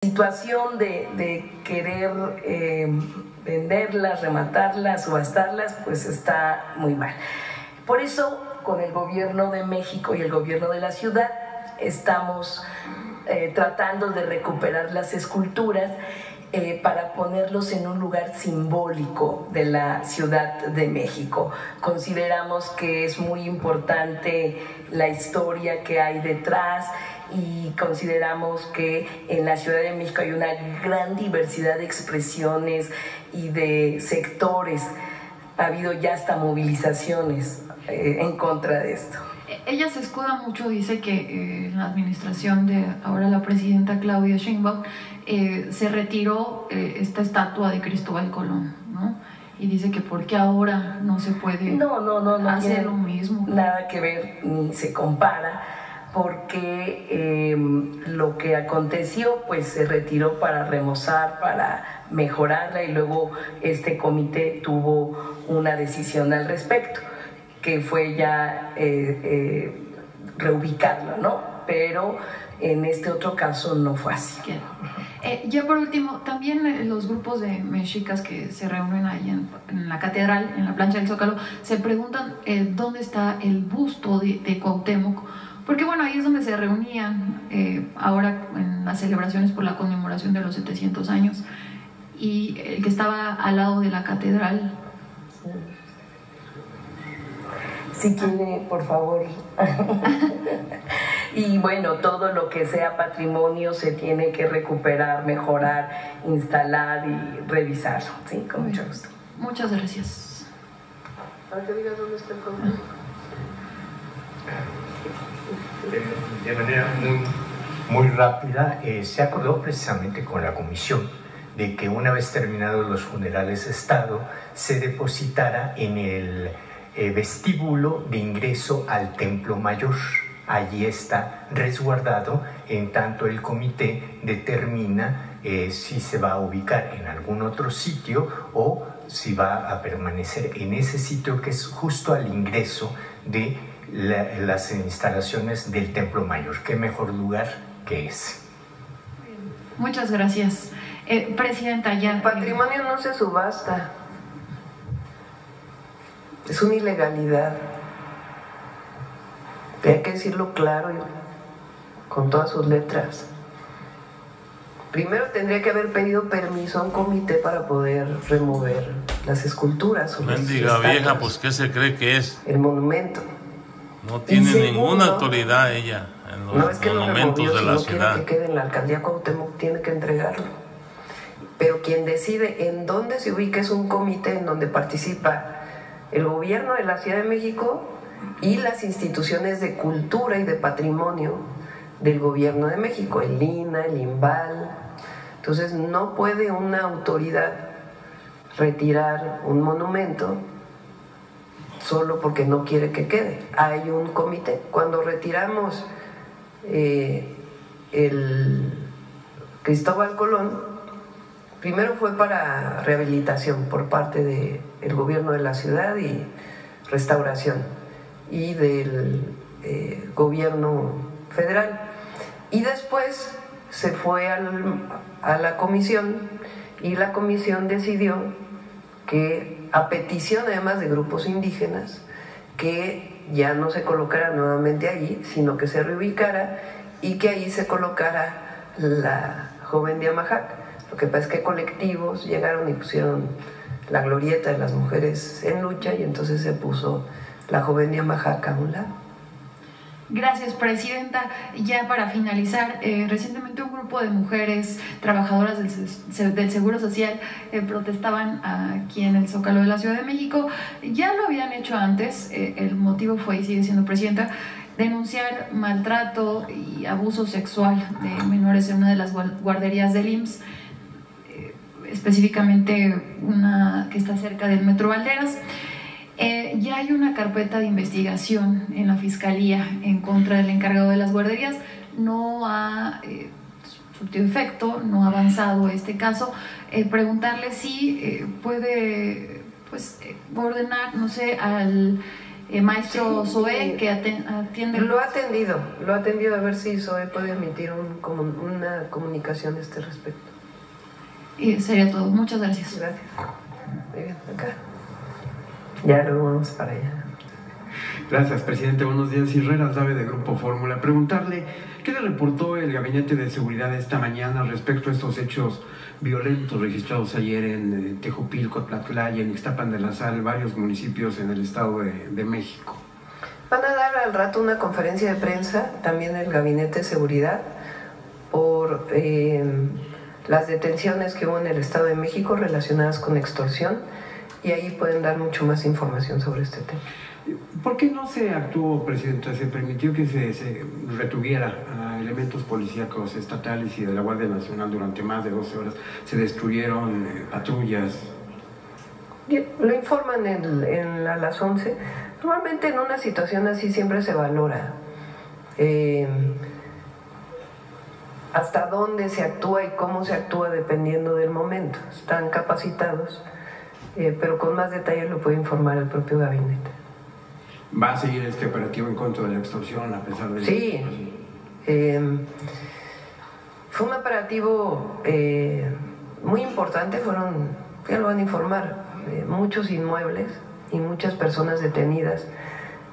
situación de querer venderlas, rematarlas, subastarlas, pues está muy mal. Por eso, con el gobierno de México y el gobierno de la ciudad, estamos tratando de recuperar las esculturas para ponerlos en un lugar simbólico de la Ciudad de México. Consideramos que es muy importante la historia que hay detrás y consideramos que en la Ciudad de México hay una gran diversidad de expresiones y de sectores. Ha habido ya hasta movilizaciones en contra de esto. Ella se escuda mucho, dice que en la administración de ahora la presidenta Claudia Sheinbaum se retiró esta estatua de Cristóbal Colón, ¿no? Y dice que porque ahora no se puede hacer lo mismo. Nada que ver, ni se compara, porque lo que aconteció pues se retiró para remozar, para mejorarla, y luego este comité tuvo una decisión al respecto, que fue ya reubicarlo, ¿no? Pero en este otro caso no fue así. Ya por último, también los grupos de mexicas que se reúnen ahí en la catedral, en la plancha del Zócalo, se preguntan dónde está el busto de Cuauhtémoc, porque bueno, ahí es donde se reunían ahora en las celebraciones por la conmemoración de los 700 años, y el que estaba al lado de la catedral. Si quiere, por favor. Y bueno, todo lo que sea patrimonio se tiene que recuperar, mejorar, instalar y revisar. Sí, con mucho gusto. Muchas gracias. Para que digas dónde está el comité. De manera muy rápida, se acordó precisamente con la comisión de que una vez terminados los funerales de Estado se depositara en el vestíbulo de ingreso al Templo Mayor. Allí está resguardado, en tanto el comité determina si se va a ubicar en algún otro sitio o si va a permanecer en ese sitio que es justo al ingreso de las instalaciones del Templo Mayor. ¿Qué mejor lugar que ese? Muchas gracias. Presidenta, ya... El patrimonio no se subasta. Es una ilegalidad. Hay que decirlo claro y con todas sus letras. Primero tendría que haber pedido permiso a un comité para poder remover las esculturas. Mendiga vieja, pues ¿qué se cree que es? El monumento. No tiene ninguna autoridad ella en los monumentos de la ciudad. Si no quiere que quede en la alcaldía Cuauhtémoc, tiene que entregarlo. Pero quien decide en dónde se ubica es un comité en donde participa el gobierno de la Ciudad de México y las instituciones de cultura y de patrimonio del gobierno de México, el INAH, el INVAL. Entonces no puede una autoridad retirar un monumento solo porque no quiere que quede. Hay un comité. Cuando retiramos el Cristóbal Colón, primero fue para rehabilitación por parte del gobierno de la ciudad y restauración, y del gobierno federal. Y después se fue a la comisión, y la comisión decidió que, a petición además de grupos indígenas, que ya no se colocara nuevamente allí, sino que se reubicara y que ahí se colocara la joven de Amajac. Lo que pasa es que colectivos llegaron y pusieron la glorieta de las mujeres en lucha, y entonces se puso la joven de Amajac a un lado. Gracias, presidenta. Ya para finalizar, recientemente un grupo de mujeres trabajadoras del Seguro Social protestaban aquí en el Zócalo de la Ciudad de México. Ya lo habían hecho antes. El motivo fue, y sigue siendo, presidenta, denunciar maltrato y abuso sexual de menores en una de las guarderías del IMSS, específicamente una que está cerca del Metro Valderas. Ya hay una carpeta de investigación en la Fiscalía en contra del encargado de las guarderías. No ha surtido efecto, no ha avanzado este caso. Preguntarle si puede ordenar, no sé, al maestro Zoé, que atiende. Lo ha atendido, a ver si Zoé puede emitir una comunicación a este respecto. Y sería todo. Muchas gracias. Gracias. Muy bien, acá. Ya luego vamos para allá. Gracias, presidente. Buenos días. Israel Aldave, de Grupo Fórmula. Preguntarle, ¿qué le reportó el Gabinete de Seguridad esta mañana respecto a estos hechos violentos registrados ayer en Tejupilco, Tlatlaya, en Ixtapan de la Sal, varios municipios en el Estado de México? Van a dar al rato una conferencia de prensa, también el Gabinete de Seguridad, por las detenciones que hubo en el Estado de México relacionadas con extorsión, y ahí pueden dar mucho más información sobre este tema. ¿Por qué no se actuó, Presidenta? ¿Se permitió que se retuviera a elementos policíacos estatales y de la Guardia Nacional durante más de 12 horas? ¿Se destruyeron patrullas? Lo informan a las 11. Normalmente en una situación así siempre se valora hasta dónde se actúa y cómo se actúa dependiendo del momento. Están capacitados, pero con más detalle lo puede informar el propio gabinete. ¿Va a seguir este operativo en contra de la extorsión a pesar de...? Sí, fue un operativo muy importante, ya lo van a informar, muchos inmuebles y muchas personas detenidas,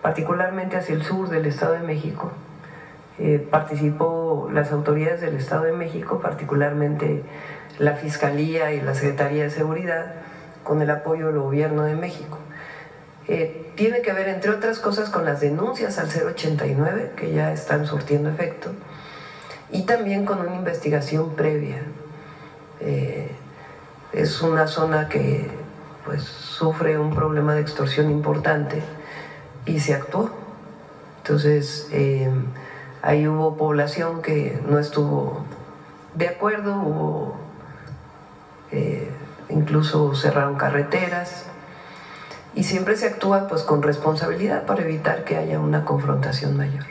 particularmente hacia el sur del Estado de México. Participó las autoridades del Estado de México, particularmente la Fiscalía y la Secretaría de Seguridad, con el apoyo del Gobierno de México. Tiene que ver, entre otras cosas, con las denuncias al 089, que ya están surtiendo efecto, y también con una investigación previa. Es una zona que pues sufre un problema de extorsión importante y se actuó. Entonces, ahí hubo población que no estuvo de acuerdo, incluso cerraron carreteras. Y siempre se actúa pues con responsabilidad para evitar que haya una confrontación mayor.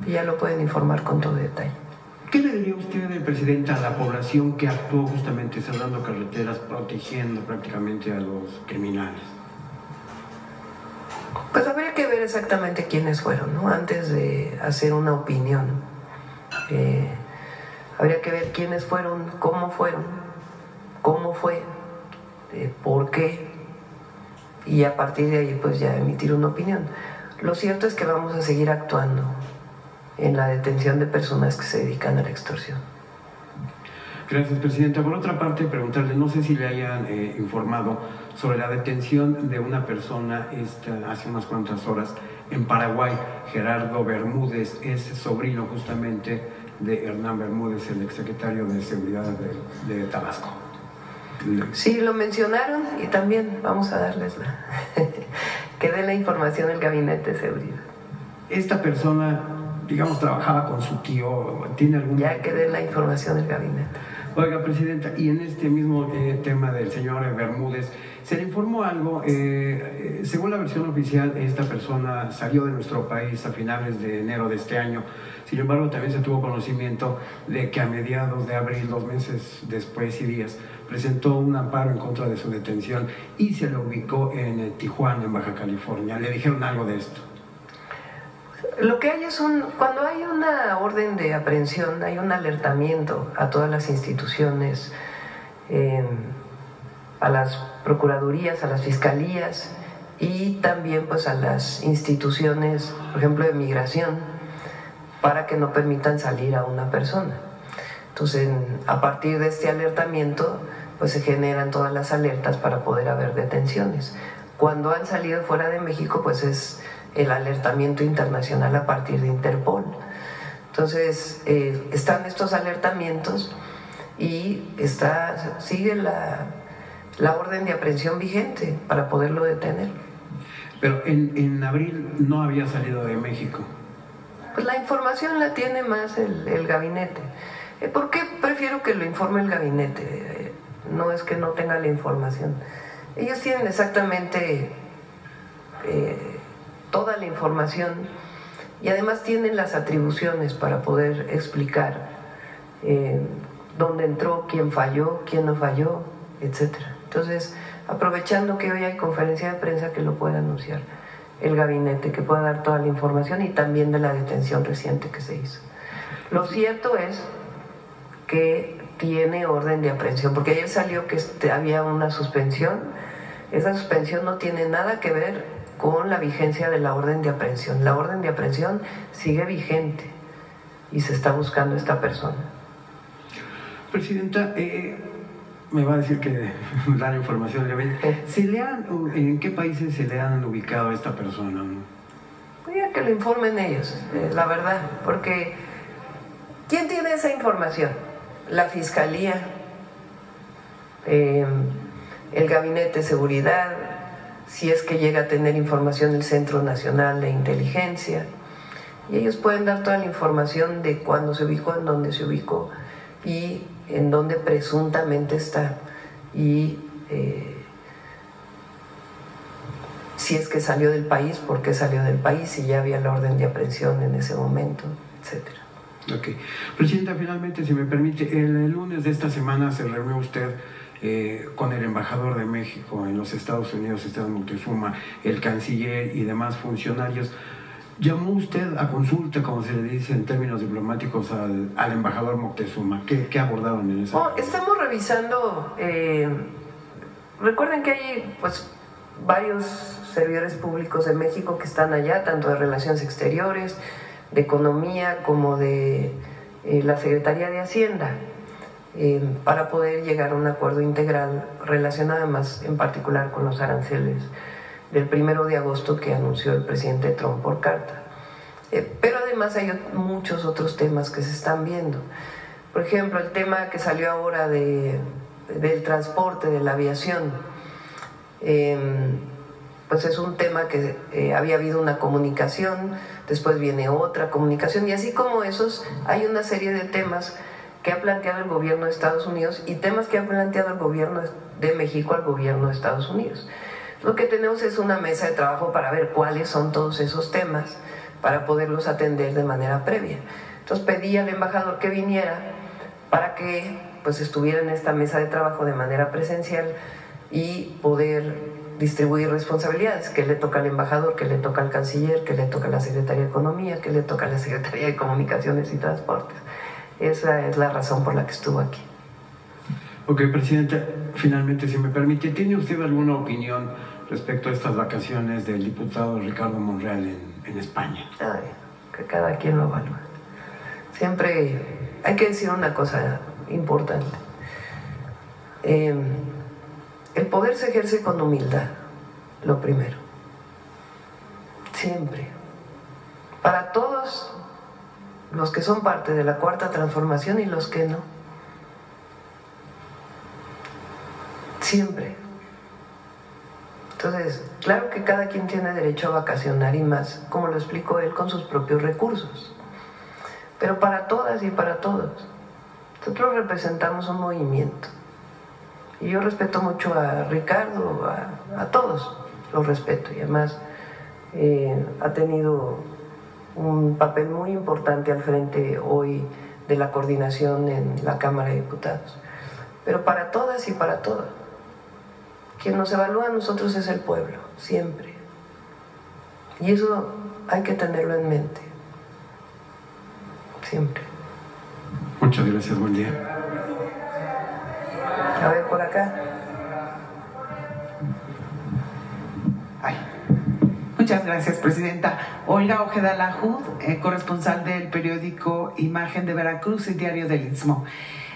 Y ya lo pueden informar con todo detalle. ¿Qué le diría usted, Presidenta, a la población que actuó justamente cerrando carreteras, protegiendo prácticamente a los criminales? Pues habría que ver exactamente quiénes fueron, ¿no? Antes de hacer una opinión. Habría que ver quiénes fueron, cómo fue, por qué. Y a partir de ahí pues ya emitir una opinión. Lo cierto es que vamos a seguir actuando en la detención de personas que se dedican a la extorsión. Gracias, Presidenta. Por otra parte, preguntarle, no sé si le hayan informado sobre la detención de una persona hace unas cuantas horas en Paraguay. Gerardo Bermúdez es sobrino justamente de Hernán Bermúdez, el exsecretario de Seguridad de Tabasco. Sí, lo mencionaron y también vamos a darles que dé la información del Gabinete de Seguridad. Esta persona, digamos, trabajaba con su tío, ¿tiene algún...? Ya que dé la información del Gabinete. Oiga, Presidenta, y en este mismo tema del señor Bermúdez, ¿se le informó algo? Según la versión oficial, esta persona salió de nuestro país a finales de enero de este año. Sin embargo, también se tuvo conocimiento de que a mediados de abril, 2 meses después y días, presentó un amparo en contra de su detención y se lo ubicó en Tijuana, en Baja California. ¿Le dijeron algo de esto? Lo que hay es cuando hay una orden de aprehensión, hay un alertamiento a todas las instituciones, a las procuradurías, a las fiscalías y también pues a las instituciones, por ejemplo, de migración, para que no permitan salir a una persona. Entonces, a partir de este alertamiento, pues se generan todas las alertas para poder haber detenciones. Cuando han salido fuera de México, pues es el alertamiento internacional a partir de Interpol. Entonces, están estos alertamientos y sigue la orden de aprehensión vigente para poderlo detener. Pero en abril no había salido de México. Pues la información la tiene más el gabinete. ¿Por qué prefiero que lo informe el gabinete? No es que no tenga la información. Ellos tienen exactamente toda la información y además tienen las atribuciones para poder explicar dónde entró, quién falló, quién no falló, etc. Entonces, aprovechando que hoy hay conferencia de prensa, que lo pueda anunciar el gabinete, que pueda dar toda la información, y también de la detención reciente que se hizo. Lo cierto es que tiene orden de aprehensión, porque ayer salió que había una suspensión. Esa suspensión no tiene nada que ver con la vigencia de la orden de aprehensión. La orden de aprehensión sigue vigente y se está buscando a esta persona. Presidenta, me va a decir que da la información. ¿En qué países se le han ubicado a esta persona? Voy a que lo informen ellos, la verdad, porque ¿quién tiene esa información? La Fiscalía, el Gabinete de Seguridad, si es que llega a tener información el Centro Nacional de Inteligencia, y ellos pueden dar toda la información de cuándo se ubicó, en dónde se ubicó y en dónde presuntamente está, y si es que salió del país, por qué salió del país, si ya había la orden de aprehensión en ese momento, etcétera. Ok. Presidenta, finalmente, si me permite, el lunes de esta semana se reunió usted con el embajador de México en los Estados Unidos, Esteban Moctezuma, el canciller y demás funcionarios. ¿Llamó usted a consulta, como se le dice en términos diplomáticos, al embajador Moctezuma? ¿Qué abordaron en esa? Estamos revisando, recuerden que hay pues varios servidores públicos de México que están allá, tanto de Relaciones Exteriores, de Economía, como de la Secretaría de Hacienda, para poder llegar a un acuerdo integral relacionado más en particular con los aranceles del 1 de agosto que anunció el presidente Trump por carta. Pero además hay muchos otros temas que se están viendo. Por ejemplo, el tema que salió ahora del transporte, de la aviación, pues es un tema que había habido una comunicación, después viene otra comunicación, y así como esos, hay una serie de temas que ha planteado el gobierno de Estados Unidos y temas que ha planteado el gobierno de México al gobierno de Estados Unidos. Lo que tenemos es una mesa de trabajo para ver cuáles son todos esos temas, para poderlos atender de manera previa. Entonces pedí al embajador que viniera para que pues estuviera en esta mesa de trabajo de manera presencial y poder distribuir responsabilidades, que le toca al embajador, que le toca al canciller, que le toca a la Secretaría de Economía, que le toca a la Secretaría de Comunicaciones y Transportes. Esa es la razón por la que estuvo aquí. Ok, Presidenta, finalmente, si me permite, ¿tiene usted alguna opinión respecto a estas vacaciones del diputado Ricardo Monreal en España? Ay, que cada quien lo evalúa. Siempre hay que decir una cosa importante. El poder se ejerce con humildad, lo primero. Siempre. Para todos los que son parte de la Cuarta Transformación y los que no. Siempre. Entonces, claro que cada quien tiene derecho a vacacionar, y más, como lo explicó él, con sus propios recursos. Pero para todas y para todos, nosotros representamos un movimiento. Y yo respeto mucho a Ricardo, a todos los respeto, y además ha tenido un papel muy importante al frente hoy de la coordinación en la Cámara de Diputados. Pero para todas y para todos, quien nos evalúa a nosotros es el pueblo, siempre. Y eso hay que tenerlo en mente, siempre. Muchas gracias, buen día. A ver, por acá. Muchas gracias, Presidenta. Olga Ojeda Lajud, corresponsal del periódico Imagen de Veracruz y Diario del Istmo.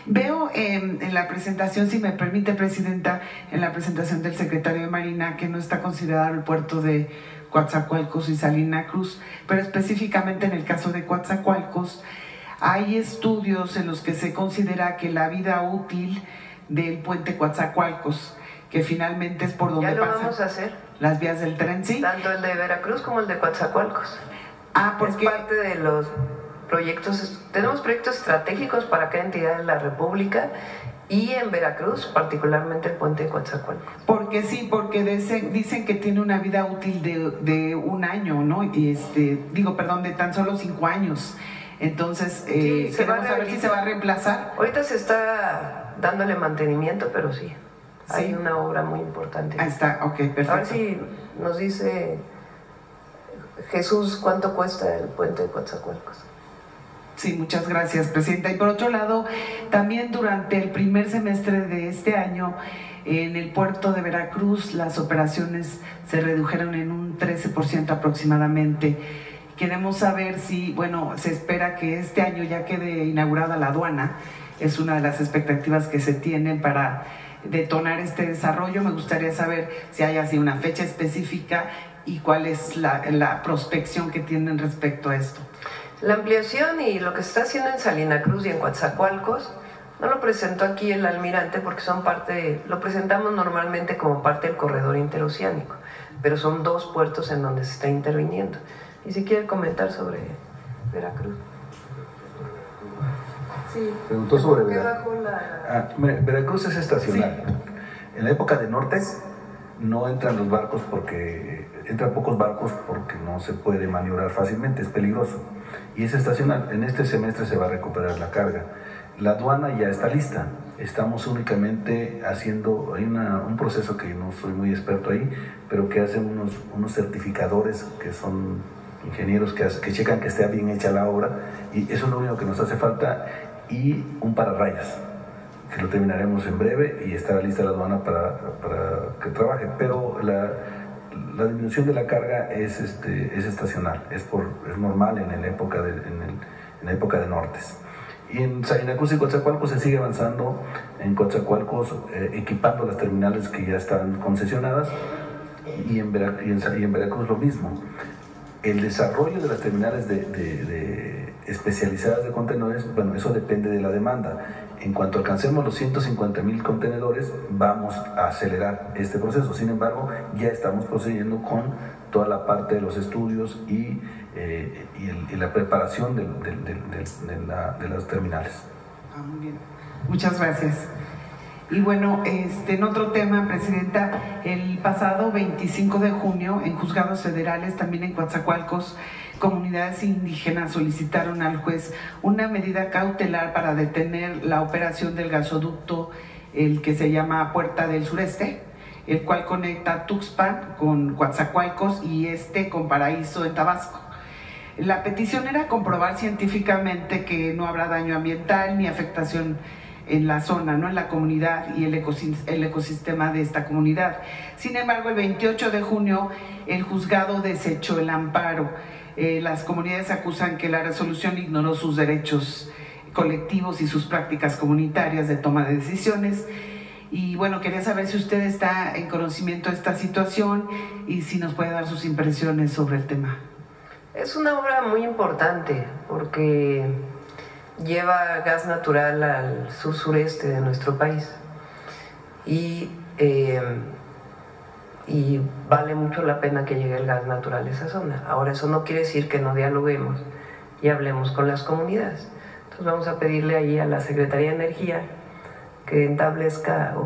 Veo en la presentación, si me permite, Presidenta, en la presentación del secretario de Marina, que no está considerado el puerto de Coatzacoalcos y Salina Cruz, pero específicamente en el caso de Coatzacoalcos, hay estudios en los que se considera que la vida útil del puente Coatzacoalcos, que finalmente es por donde ya lo pasan vamos a hacer. Las vías del tren, ¿sí? Tanto el de Veracruz como el de Coatzacoalcos. Porque es parte de los proyectos, tenemos proyectos estratégicos para cada entidad de la República, y en Veracruz, particularmente el puente de Coatzacoalcos. Porque sí, porque dicen que tiene una vida útil de un año, ¿no? Y de tan solo 5 años. Entonces, sí, queremos saber si se va a reemplazar. Ahorita se está dándole mantenimiento, pero sí, hay una obra muy importante. Ahí está, ok, perfecto. A ver si nos dice Jesús, ¿cuánto cuesta el puente de Coatzacoalcos? Sí, muchas gracias, presidenta. Y por otro lado, también durante el primer semestre de este año, en el puerto de Veracruz, las operaciones se redujeron en un 13% aproximadamente. Queremos saber si, bueno, se espera que este año ya quede inaugurada la aduana. Es una de las expectativas que se tienen para detonar este desarrollo. Me gustaría saber si hay así una fecha específica y cuál es la prospección que tienen respecto a esto. La ampliación y lo que se está haciendo en Salina Cruz y en Coatzacoalcos no lo presentó aquí el almirante porque son lo presentamos normalmente como parte del corredor interoceánico, pero son 2 puertos en donde se está interviniendo. Y si quiere comentar sobre Veracruz. Sí. Preguntó sobre Veracruz. Veracruz es estacional. Sí. En la época de Nortes no entran los barcos entran pocos barcos porque no se puede maniobrar fácilmente, es peligroso. Y es estacional. En este semestre se va a recuperar la carga. La aduana ya está lista. Estamos únicamente haciendo, hay un proceso que no soy muy experto ahí, pero que hacen unos certificadores que son ingenieros que checan que esté bien hecha la obra, y eso es lo único que nos hace falta, y un pararrayas, que lo terminaremos en breve y estará lista la aduana para que trabaje. Pero la disminución de la carga es estacional, es normal en la época de Nortes. Y en Salina Cruz y Coatzacoalcos se sigue avanzando. En Coatzacoalcos equipando las terminales que ya están concesionadas, y en Veracruz lo mismo. El desarrollo de las terminales especializadas de contenedores, bueno, eso depende de la demanda. En cuanto alcancemos los 150,000 contenedores, vamos a acelerar este proceso. Sin embargo, ya estamos procediendo con toda la parte de los estudios y la preparación de las terminales. Muy bien, muchas gracias. Y bueno, en otro tema, presidenta, el pasado 25 de junio, en juzgados federales, también en Coatzacoalcos, comunidades indígenas solicitaron al juez una medida cautelar para detener la operación del gasoducto, el que se llama Puerta del Sureste, el cual conecta Tuxpan con Coatzacoalcos y con Paraíso en Tabasco. La petición era comprobar científicamente que no habrá daño ambiental ni afectación en la zona, ¿no?, en la comunidad y el ecosistema de esta comunidad. Sin embargo, el 28 de junio el juzgado desechó el amparo. Las comunidades acusan que la resolución ignoró sus derechos colectivos y sus prácticas comunitarias de toma de decisiones. Y bueno, quería saber si usted está en conocimiento de esta situación y si nos puede dar sus impresiones sobre el tema. Es una obra muy importante porque lleva gas natural al sur-sureste de nuestro país y vale mucho la pena que llegue el gas natural a esa zona. Ahora, eso no quiere decir que no dialoguemos y hablemos con las comunidades. Entonces vamos a pedirle ahí a la Secretaría de Energía que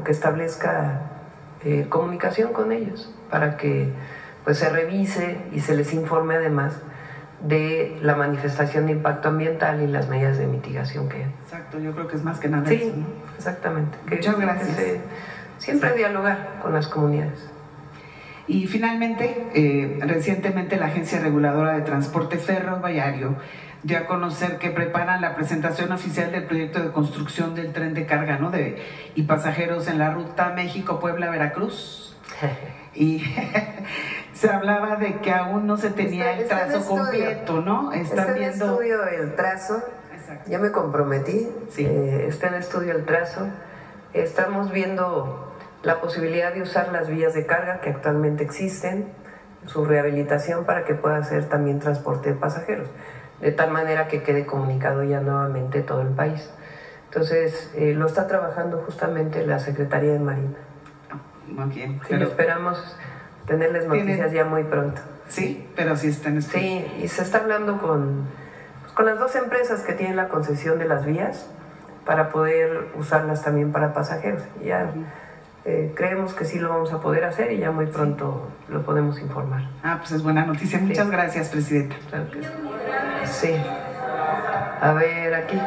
establezca comunicación con ellos para que pues se revise y se les informe además de la manifestación de impacto ambiental y las medidas de mitigación que hay. Exacto, yo creo que es más que nada sí, eso, ¿no? Exactamente. Muchas gracias. Siempre dialogar con las comunidades. Y finalmente, recientemente la Agencia Reguladora de Transporte Ferroviario dio a conocer que preparan la presentación oficial del proyecto de construcción del tren de carga, ¿no?, y pasajeros en la ruta México-Puebla-Veracruz. Y se hablaba de que aún no se tenía el trazo completo, ¿no? Está en estudio el trazo. Exacto. Ya me comprometí. Sí. Está en estudio el trazo. Estamos viendo la posibilidad de usar las vías de carga que actualmente existen, su rehabilitación para que pueda hacer también transporte de pasajeros, de tal manera que quede comunicado ya nuevamente todo el país. Entonces, lo está trabajando justamente la Secretaría de Marina. Muy bien. Sí, esperamos tenerles noticias ya muy pronto. Sí, pero sí está en estudio. Sí, y se está hablando con las 2 empresas que tienen la concesión de las vías para poder usarlas también para pasajeros. Ya creemos que sí lo vamos a poder hacer y ya muy pronto lo podemos informar. Pues es buena noticia. Muchas gracias, presidenta. Claro que sí. Sí. A ver, aquí.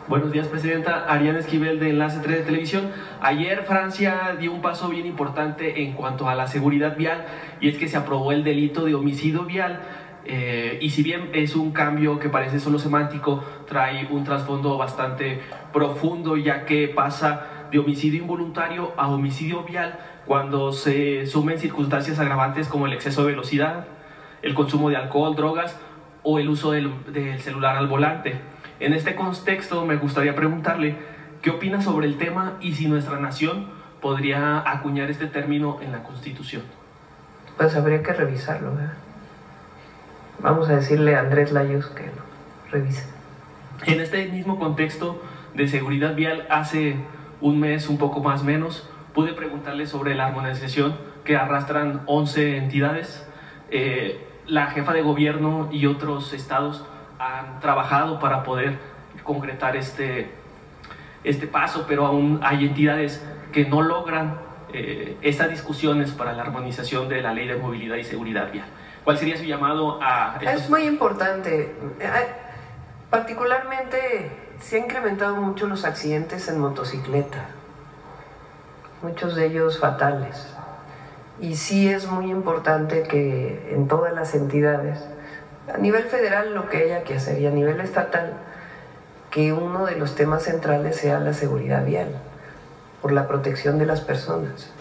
Buenos días, Presidenta. Ariana Esquivel, de Enlace 3 de Televisión. Ayer Francia dio un paso bien importante en cuanto a la seguridad vial, y es que se aprobó el delito de homicidio vial. Y si bien es un cambio que parece solo semántico, trae un trasfondo bastante profundo, ya que pasa de homicidio involuntario a homicidio vial cuando se sumen circunstancias agravantes como el exceso de velocidad, el consumo de alcohol, drogas o el uso del celular al volante. En este contexto me gustaría preguntarle qué opina sobre el tema y si nuestra nación podría acuñar este término en la Constitución. Pues habría que revisarlo, ¿verdad? Vamos a decirle a Andrés Layuz que lo revise. En este mismo contexto de seguridad vial, hace un mes, un poco más o menos, pude preguntarle sobre la armonización que arrastran 11 entidades. La jefa de gobierno y otros estados han trabajado para poder concretar este paso, pero aún hay entidades que no logran estas discusiones para la armonización de la Ley de Movilidad y Seguridad Vial. ¿Cuál sería su llamado a estos? Es muy importante. Particularmente se han incrementado mucho los accidentes en motocicleta, muchos de ellos fatales. Y sí es muy importante que en todas las entidades, a nivel federal lo que haya que hacer, y a nivel estatal, que uno de los temas centrales sea la seguridad vial, por la protección de las personas,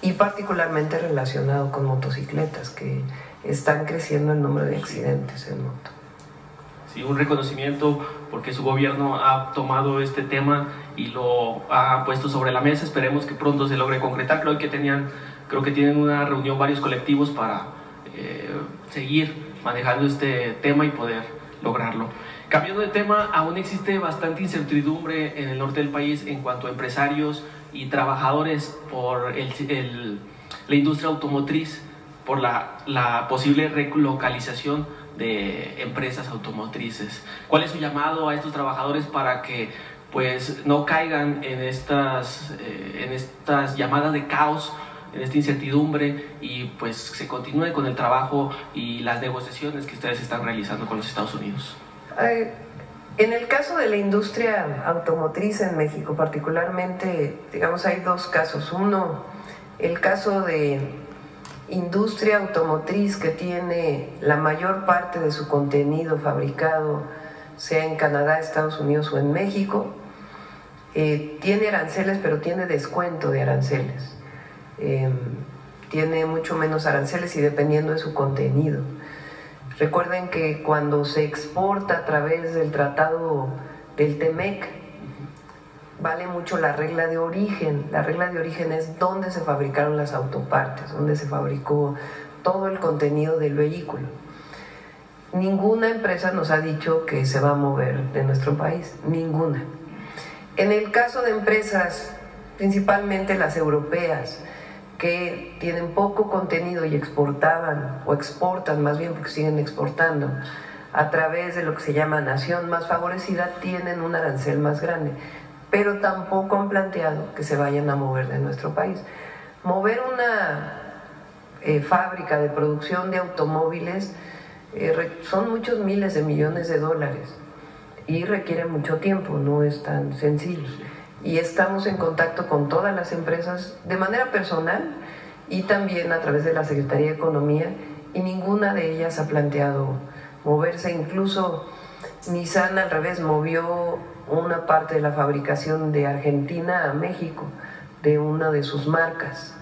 y particularmente relacionado con motocicletas, que están creciendo el número de accidentes en moto. Sí, un reconocimiento porque su gobierno ha tomado este tema y lo ha puesto sobre la mesa. Esperemos que pronto se logre concretar. Creo que tienen una reunión varios colectivos para seguir manejando este tema y poder lograrlo. Cambiando de tema, aún existe bastante incertidumbre en el norte del país en cuanto a empresarios y trabajadores por la industria automotriz, por la posible relocalización de empresas automotrices. ¿Cuál es su llamado a estos trabajadores para que pues no caigan en estas llamadas de caos, en esta incertidumbre, y pues se continúe con el trabajo y las negociaciones que ustedes están realizando con los Estados Unidos? En el caso de la industria automotriz en México particularmente, digamos, hay dos casos. Uno, el caso de industria automotriz que tiene la mayor parte de su contenido fabricado, sea en Canadá, Estados Unidos o en México, tiene aranceles, pero tiene descuento de aranceles. Tiene mucho menos aranceles y dependiendo de su contenido. Recuerden que cuando se exporta a través del tratado del TEMEC, vale mucho la regla de origen. La regla de origen es dónde se fabricaron las autopartes, dónde se fabricó todo el contenido del vehículo. Ninguna empresa nos ha dicho que se va a mover de nuestro país, ninguna. En el caso de empresas, principalmente las europeas, que tienen poco contenido y exportaban, o exportan más bien porque siguen exportando, a través de lo que se llama nación más favorecida, tienen un arancel más grande, pero tampoco han planteado que se vayan a mover de nuestro país. Mover una fábrica de producción de automóviles son muchos miles de millones de dólares y requiere mucho tiempo, no es tan sencillo. Y estamos en contacto con todas las empresas de manera personal y también a través de la Secretaría de Economía, y ninguna de ellas ha planteado moverse. Incluso Nissan al revés movió una parte de la fabricación de Argentina a México de una de sus marcas,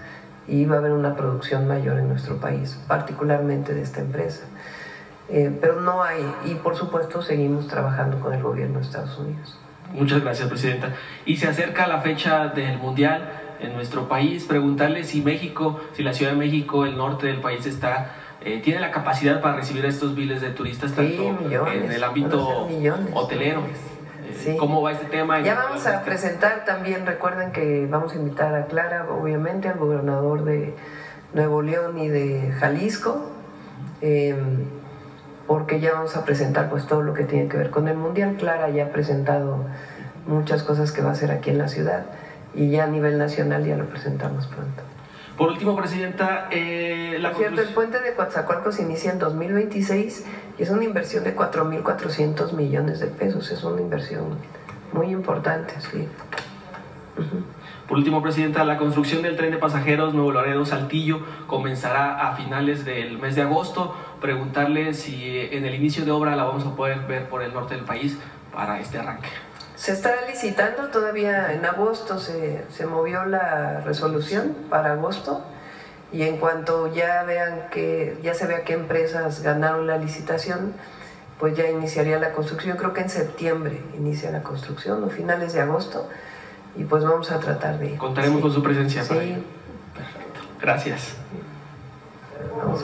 y va a haber una producción mayor en nuestro país, particularmente de esta empresa. Pero no hay, y por supuesto seguimos trabajando con el gobierno de Estados Unidos. Muchas gracias, Presidenta. Y se acerca la fecha del Mundial en nuestro país. Preguntarle si México, si la Ciudad de México, el norte del país tiene la capacidad para recibir a estos miles de turistas, tanto millones, en el ámbito hotelero. Sí. ¿Cómo va este tema? Ya vamos a presentar también, recuerden que vamos a invitar a Clara, obviamente, al gobernador de Nuevo León y de Jalisco, porque ya vamos a presentar pues todo lo que tiene que ver con el Mundial. Clara ya ha presentado muchas cosas que va a hacer aquí en la ciudad, y ya a nivel nacional ya lo presentamos pronto. Por último, Presidenta, Por cierto, el puente de Coatzacoalcos inicia en 2026 y es una inversión de 4.400 millones de pesos. Es una inversión muy importante, sí. Por último, Presidenta, la construcción del tren de pasajeros Nuevo Laredo-Saltillo comenzará a finales del mes de agosto. Preguntarle si en el inicio de obra la vamos a poder ver por el norte del país para este arranque. Se está licitando todavía en agosto, se movió la resolución para agosto, y en cuanto ya se vea qué empresas ganaron la licitación, pues ya iniciaría la construcción. Creo que en septiembre inicia la construcción o finales de agosto, y pues vamos a tratar de... Contaremos con su presencia. Sí. Para ello. Perfecto. Gracias. Vamos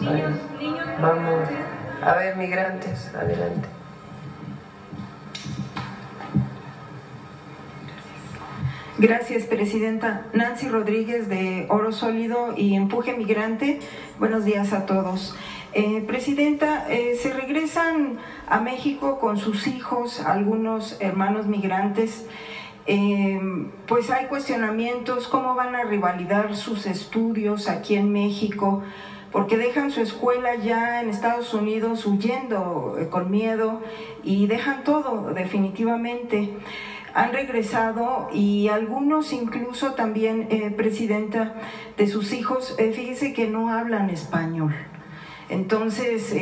a ver, migrantes, adelante. Gracias, Presidenta. Nancy Rodríguez, de Oro Sólido y Empuje Migrante. Buenos días a todos. Presidenta, se regresan a México con sus hijos, algunos hermanos migrantes. Pues hay cuestionamientos, cómo van a revalidar sus estudios aquí en México, porque dejan su escuela ya en Estados Unidos huyendo con miedo y dejan todo definitivamente. Han regresado y algunos incluso también, Presidenta, de sus hijos, fíjese que no hablan español. Entonces,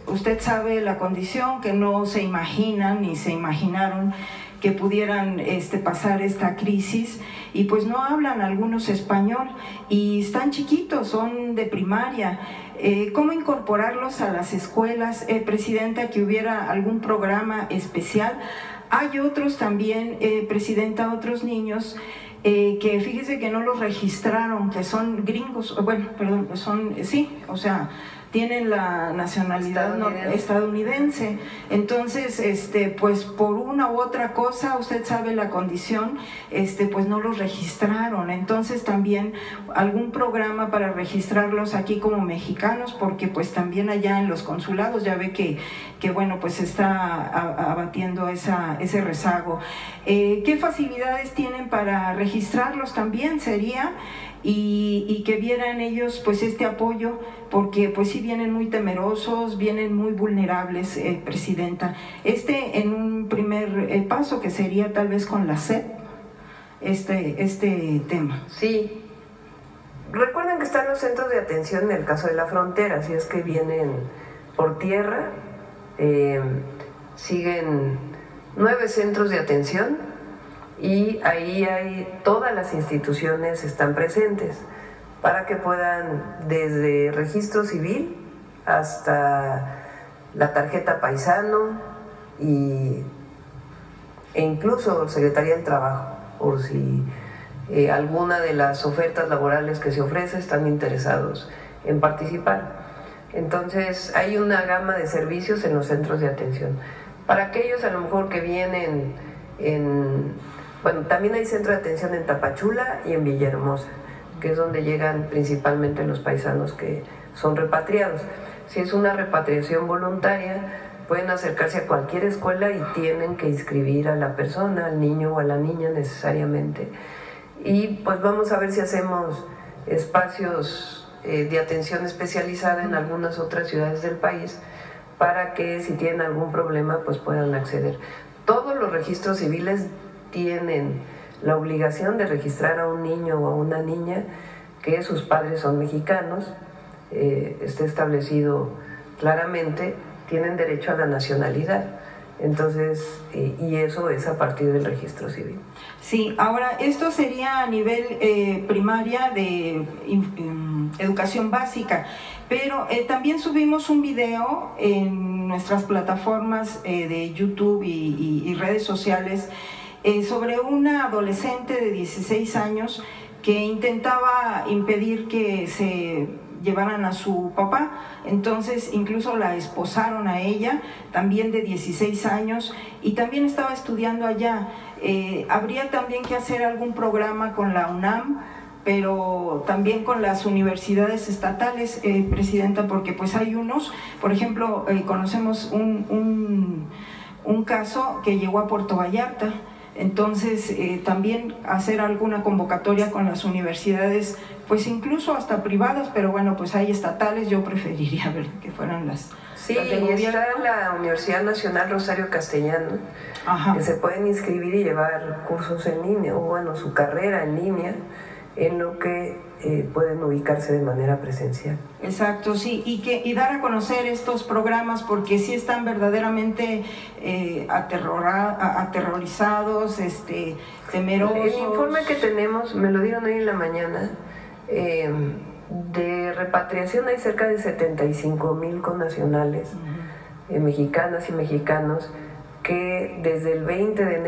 usted sabe la condición, que no se imaginan ni se imaginaron que pudieran pasar esta crisis, y pues no hablan algunos español y están chiquitos, son de primaria. ¿Cómo incorporarlos a las escuelas, Presidenta, que hubiera algún programa especial? Hay otros también, Presidenta, otros niños que fíjese que no los registraron, que son gringos, tienen la nacionalidad estadounidense. Entonces, pues por una u otra cosa, usted sabe la condición, pues no los registraron. Entonces también algún programa para registrarlos aquí como mexicanos, porque pues también allá en los consulados ya ve que bueno, pues está abatiendo ese rezago. ¿Qué facilidades tienen para registrarlos también? Sería... Y que vieran ellos pues este apoyo, porque pues sí vienen muy temerosos, vienen muy vulnerables, Presidenta. En un primer paso, que sería tal vez con la SEP, este tema. Sí. Recuerden que están los centros de atención en el caso de la frontera, si es que vienen por tierra, siguen 9 centros de atención, y ahí todas las instituciones están presentes para que puedan, desde registro civil hasta la tarjeta paisano e incluso Secretaría del Trabajo, por si alguna de las ofertas laborales que se ofrece están interesados en participar. Entonces hay una gama de servicios en los centros de atención. Para aquellos a lo mejor que vienen también hay centro de atención en Tapachula y en Villahermosa, que es donde llegan principalmente los paisanos que son repatriados. Si es una repatriación voluntaria, pueden acercarse a cualquier escuela y tienen que inscribir a la persona, al niño o a la niña necesariamente. Y pues vamos a ver si hacemos espacios de atención especializada en algunas otras ciudades del país, para que si tienen algún problema pues puedan acceder. Todos los registros civiles tienen la obligación de registrar a un niño o a una niña que sus padres son mexicanos, esté establecido claramente, tienen derecho a la nacionalidad. Entonces, y eso es a partir del registro civil. Sí, ahora esto sería a nivel primaria de educación básica, pero también subimos un video en nuestras plataformas de YouTube y redes sociales sobre una adolescente de 16 años que intentaba impedir que se llevaran a su papá. Entonces incluso la esposaron a ella, también de 16 años, y también estaba estudiando allá. Habría también que hacer algún programa con la UNAM, pero también con las universidades estatales, Presidenta, porque pues hay unos, por ejemplo, conocemos un caso que llegó a Puerto Vallarta. Entonces, también hacer alguna convocatoria con las universidades pues incluso hasta privadas, pero bueno, pues hay estatales, yo preferiría ver que fueran las... Sí, y está la Universidad Nacional Rosario Castellano, que se pueden inscribir y llevar cursos en línea, o bueno, su carrera en línea, en lo que pueden ubicarse de manera presencial. Exacto, sí, y dar a conocer estos programas porque sí están verdaderamente aterrorizados, temerosos. El informe que tenemos, me lo dieron hoy en la mañana, de repatriación hay cerca de 75,000 connacionales, mexicanas y mexicanos, que desde el 20 de enero